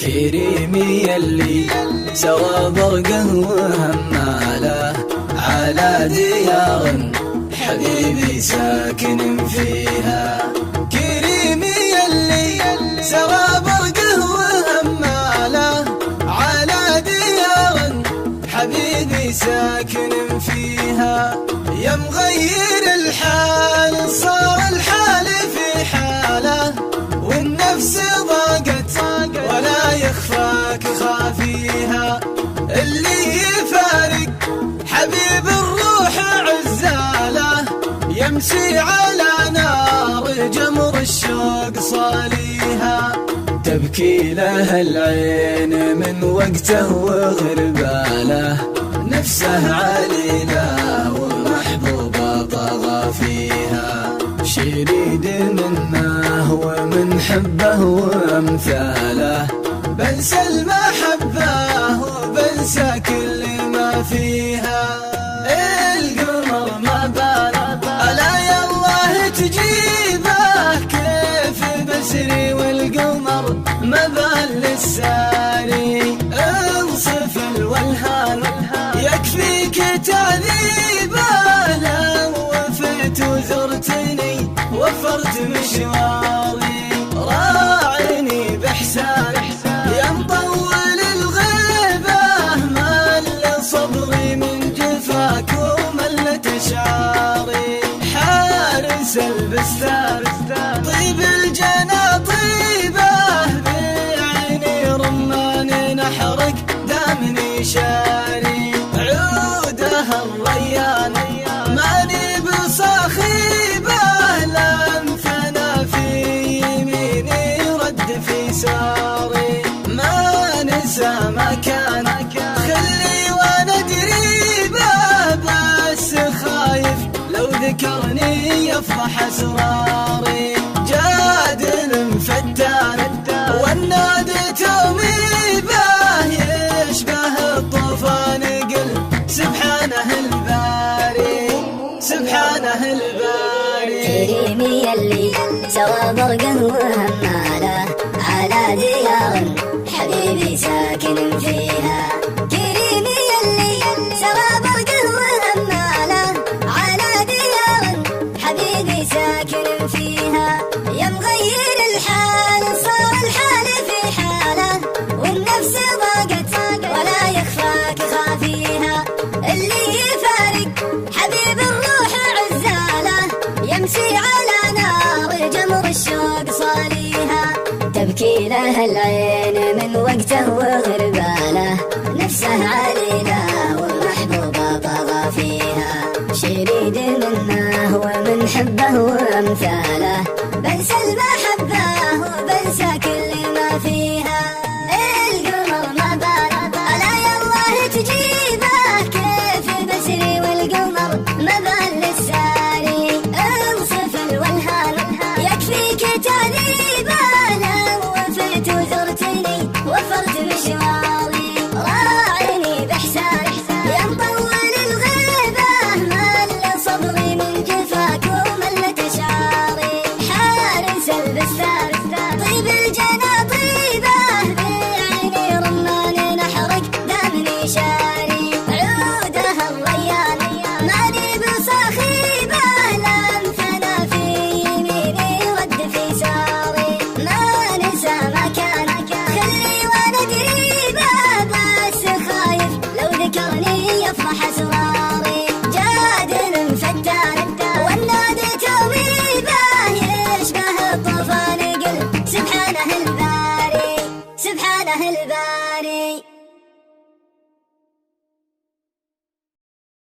كريمي يلي سوى برقه وهماله على ديار حبيبي ساكن فيها. كريمي يلي سوى برقه وهماله على ديار حبيبي ساكن فيها. يا مغير الحال صار الحال في حاله والنفس ضاقت ولا يخفاك خافيها. اللي يفارق حبيب الروح عزاله يمشي على نار جمر الشوق صاليها. تبكي له العين من وقته وغرباله نفسه عليله ومحبوبه طغى فيها. شريد منه ومن حبه وامثاله بنسى المحبه وبنسى كل ما فيها. القمر ما بال الا يالله تجيبه كيف بسري والقمر ما بال للساري. انصف الولهان يكفيك تعذيبه لو وفيت وزرتني وفرت مشواري. راعيني بإحسان يا مطول الغيبة مل صبري من جفاك وملت شعاري. حارس البستان طيب الجنى طيبه بعيني رمان نحرك دامني شاري. عوده الريان ماني بصاخيبه لمثنا في يميني رد في ساري. ما نسى مكان خلي وانا دريبه بس خايف لو ذكرني يفضح اسراري. جادل فتان والنادي توميبه يشبه الطوفان قل سبحانه الباري سبحانه الباري. كريمي يلي سوى برقه وهماله على ديار حبيبي ساكن فيها. كريمي يلي سوى برقه وهماله على ديار حبيبي ساكن فيها. يا مغير الحال صار الحال في حاله والنفس ضاقت ولا يخفاك خافيها. اللي يفارق حبيب الروح عزاله يمشي على نار جمر الشوق صاليها. تبكي له العين من وقته وغرباله نفسه عليله ومحبوبه طغى فيها. شريد منه ومن حبه وامثاله بنسى المحبه وبنسى كل ما فيها. القمر ما بال الا يالله تجيبه كيف بسري والقمر ما بال للساري. انصف الولهان يكفيك تعذيبه لو وفيت وزرتني وفرت مشواري. راعيني بإحسان يا مطول الغيبه مل صبري من جفاك وملت شعاري. حارس البستان طيب الجنى طيبه بعيني رمان نحرك دامني شاري. عوده الريان ماني بصاخيبه لمثنا في يميني رد في ساري. ما نسى مكان خلي وانا قريبه بس خايف لو ذكرني يفضح اسراري. جادل فتان والنادي توميبه يشبه الطوفان قل سبحانه الباري سبحانه الباري.